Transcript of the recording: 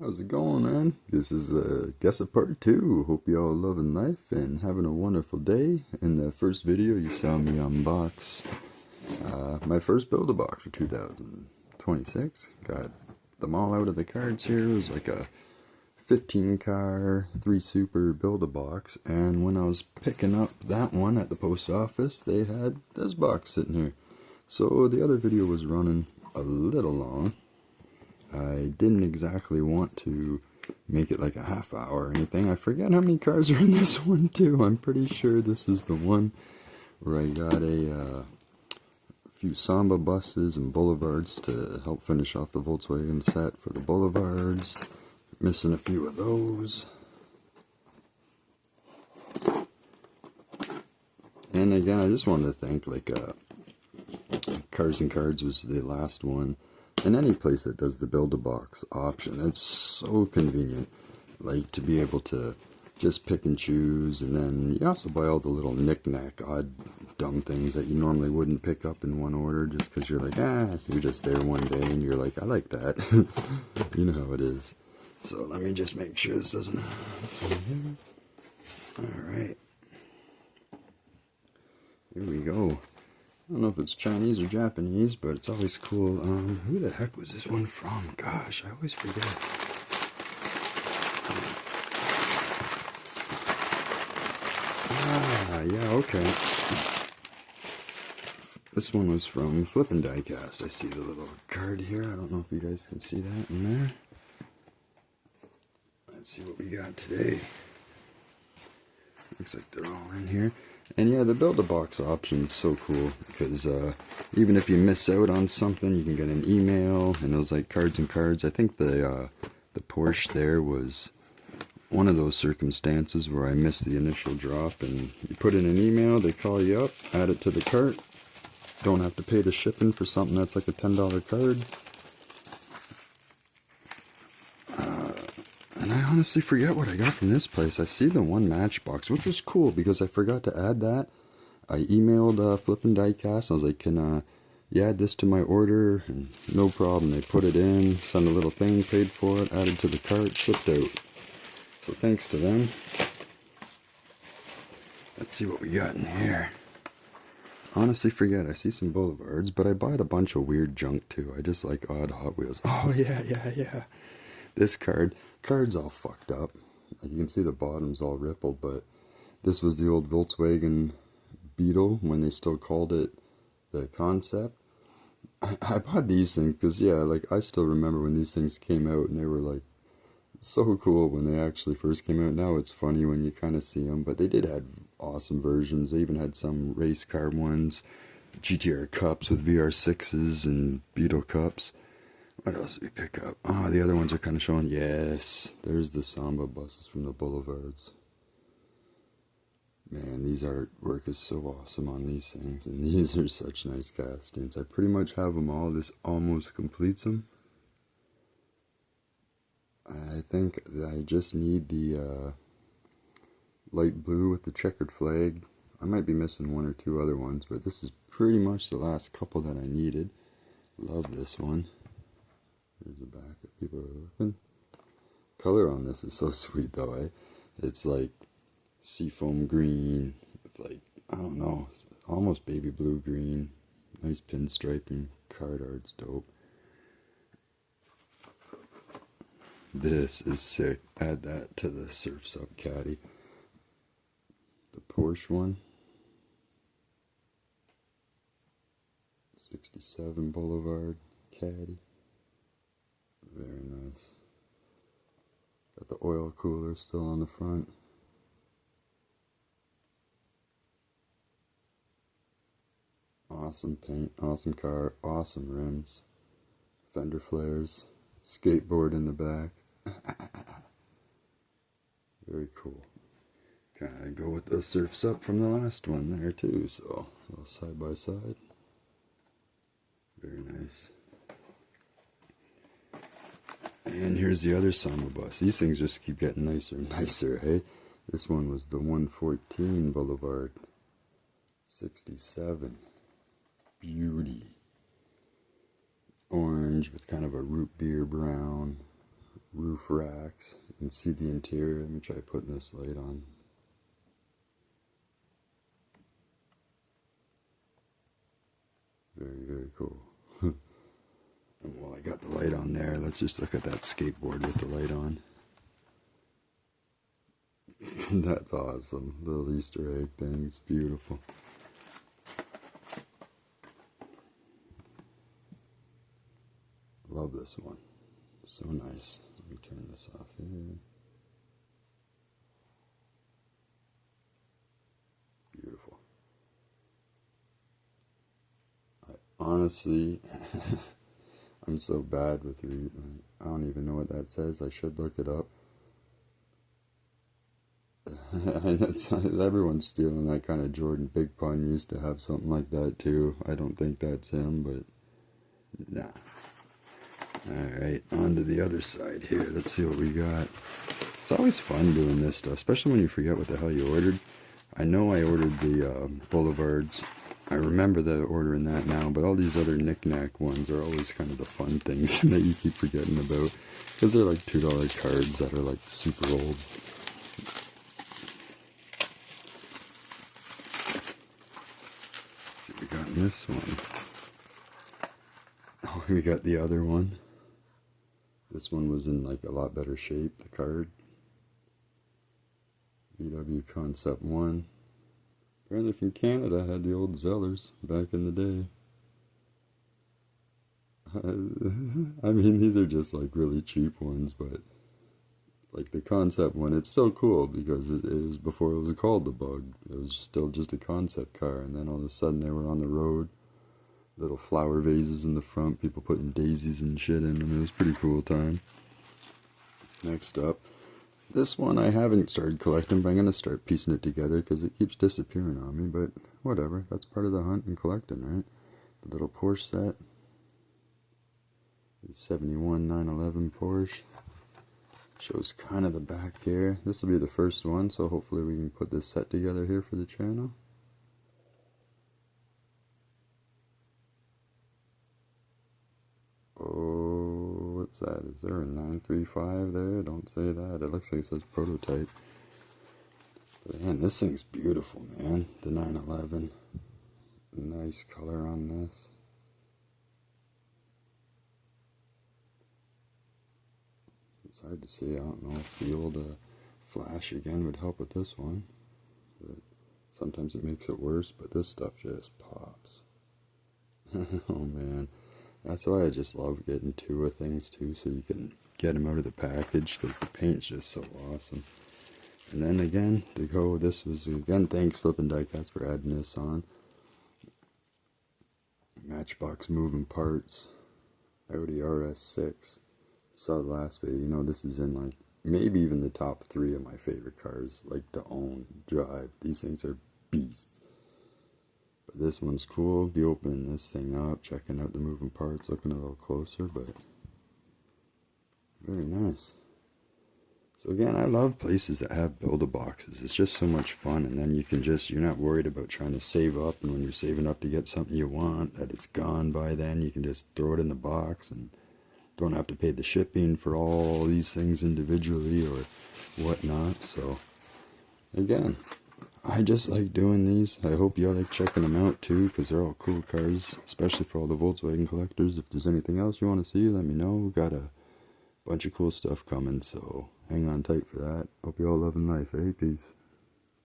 How's it going, man? This is, guess a part two. Hope you all loving life and having a wonderful day. In the first video, you saw me unbox my first Build-A-Box for 2026. Got them all out of the cards here. It was like a 15 car, 3 super Build-A-Box. And when I was picking up that one at the post office, they had this box sitting here. So the other video was running a little long. I didn't exactly want to make it like a half hour or anything. I forget how many cars are in this one too. I'm pretty sure this is the one where I got a few Samba buses and Boulevards to help finish off the Volkswagen set for the Boulevards. Missing a few of those. And again, I just wanted to thank Cars and Cards was the last one. And any place that does the Build-A-Box option, it's so convenient, like to be able to just pick and choose, and then you also buy all the little knick-knack, odd, dumb things that you normally wouldn't pick up in one order just because you're like, you're just there one day and you're like, I like that. You know how it is. So let me just make sure this doesn't... Alright. Here we go. I don't know if it's Chinese or Japanese, but it's always cool. Who the heck was this one from? Gosh, I always forget. Yeah, okay. This one was from Flip and Diecast. I see the little card here. I don't know if you guys can see that in there. Let's see what we got today. Looks like they're all in here. And yeah, the Build-A-Box option is so cool because even if you miss out on something, you can get an email and those like Cards and Cards. I think the Porsche there was one of those circumstances where I missed the initial drop, and you put in an email, they call you up, add it to the cart. Don't have to pay the shipping for something that's like a $10 card. And I honestly forget what I got from this place. I see the one Matchbox, which was cool because I forgot to add that. I emailed Flip and Diecast. I was like, can you add this to my order? And no problem. They put it in, sent a little thing, paid for it, added to the cart, shipped out. So thanks to them. Let's see what we got in here. Honestly forget. I see some Boulevards, but I bought a bunch of weird junk too. I just like odd Hot Wheels. Oh yeah. This card's all fucked up. You can see the bottom's all rippled, but this was the old Volkswagen Beetle when they still called it the Concept. I bought these things because, yeah, like I still remember when these things came out and they were like so cool when they actually first came out. Now it's funny when you kind of see them, but they did have awesome versions. They even had some race car ones, GTR Cups with VR6s and Beetle Cups. What else did we pick up? Oh, the other ones are kind of showing. Yes, there's the Samba buses from the Boulevards. Man, these artwork is so awesome on these things. And these are such nice castings. I pretty much have them all. This almost completes them. I think I just need the light blue with the checkered flag. I might be missing one or two other ones, but this is pretty much the last couple that I needed. Love this one. Here's the back if people are looking. Color on this is so sweet though, eh? It's like seafoam green. It's like, I don't know, almost baby blue green. Nice pinstriping. Card art's dope. This is sick. Add that to the Surf's Up caddy. The Porsche one. 67 Boulevard caddy. Very nice. Got the oil cooler still on the front. Awesome paint, awesome car, awesome rims. Fender flares. Skateboard in the back. Very cool. Kind of go with the Surf's Up from the last one there too, so a little side by side. Very nice. And here's the other Samba bus. These things just keep getting nicer and nicer, hey? This one was the 114 Boulevard. 67. Beauty. Orange with kind of a root beer brown. roof racks. You can see the interior. Let me try putting this light on. Very, very cool. And while I got the light on there, let's just look at that skateboard with the light on. That's awesome. Little Easter egg thing. It's beautiful. Love this one. So nice. Let me turn this off here. Beautiful. Honestly, I'm so bad with reading. I don't even know what that says. I should look it up. And everyone's stealing that kind of Jordan. Big Pun used to have something like that too. I don't think that's him, but nah. Alright, on to the other side here. Let's see what we got. It's always fun doing this stuff, especially when you forget what the hell you ordered. I know I ordered the Boulevards. I remember that ordering that now, but all these other knick-knack ones are always kind of the fun things that you keep forgetting about. Because they're like $2 cards that are like super old. Let's see what we got in this one. Oh, we got the other one. This one was in like a lot better shape, the card. VW Concept 1. Apparently from Canada, had the old Zellers back in the day. I mean, these are just like really cheap ones, but like the Concept one, it's so cool because it was before it was called the Bug. It was still just a concept car, and then all of a sudden they were on the road. Little flower vases in the front, people putting daisies and shit in them. It was a pretty cool time. Next up, this one I haven't started collecting, but I'm going to start piecing it together because it keeps disappearing on me, but whatever. That's part of the hunt and collecting, right? The little Porsche set. The 71 911 Porsche. Shows kind of the back here. This will be the first one, so hopefully we can put this set together here for the channel. Oh, what's that? Is there a 935 there? Don't say that. It looks like it says prototype. But man, this thing's beautiful, man. The 911. Nice color on this. It's hard to see. I don't know if the old flash again would help with this one. But sometimes it makes it worse, but this stuff just pops. Oh man. That's why I just love getting two of things too, so you can get them out of the package, because the paint's just so awesome. And then again, to go, this was, again, thanks Flippin' Diecast for adding this on. Matchbox moving parts, Audi RS6. Saw the last video, you know, this is in like, maybe even the top 3 of my favorite cars, like to own, drive. These things are beasts. But this one's cool. Be opening this thing up, checking out the moving parts, looking a little closer, but very nice. So again, I love places that have build-a-boxes. It's just so much fun, and then you can just, you're not worried about trying to save up, and when you're saving up to get something you want, that it's gone by then, you can just throw it in the box and don't have to pay the shipping for all these things individually or whatnot. So again, I just like doing these. I hope you all like checking them out too, because they're all cool cars, especially for all the Volkswagen collectors. If there's anything else you want to see, let me know. We've got a bunch of cool stuff coming, so hang on tight for that. Hope you all loving life, eh? Peace.